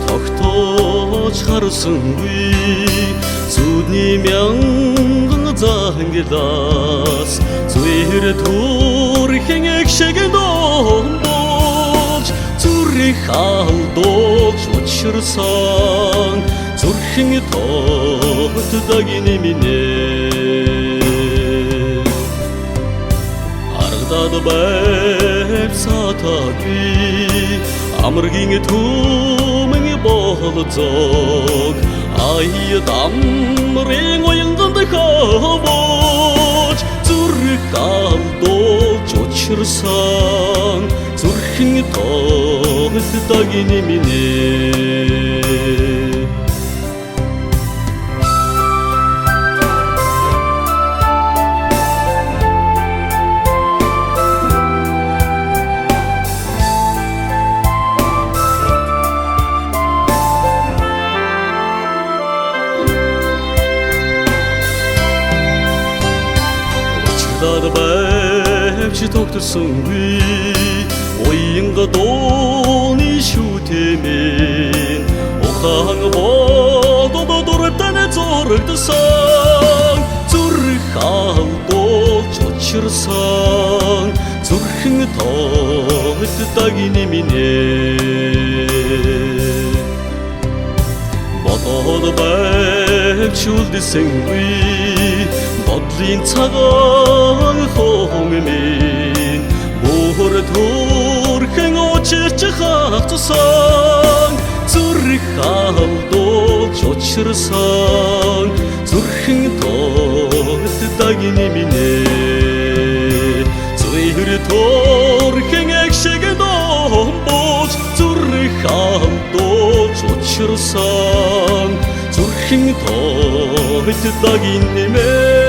тогтоож харсангүй зүудний мянган заангилаас зүгээр төрхийн шиг номбож зүрх алдуулж учирсан зүрхэн тогтдог минь аргадад байцаатагүй амргийн түмэн болцог ай дамрын уянганд хавж зүрх алдуулж учирсан зүрхэн тогтдог минь байвч тогтсонгүй уянга дууны шүтэмэн ухаан бодод дуртан зурагдсан зүрх алдуулж учирсан зүрхэн тогтдог минь бодод байвч үлдсэнгүй бодлын цагаан хоммын бүр төрхэн учирч хатсан зүрх алдуулж учирсан зүрхэн тогтдог минь зүгээр төрхэн шиг номбож зүрх алдуулж учирсан зүрхэн тогтдог минь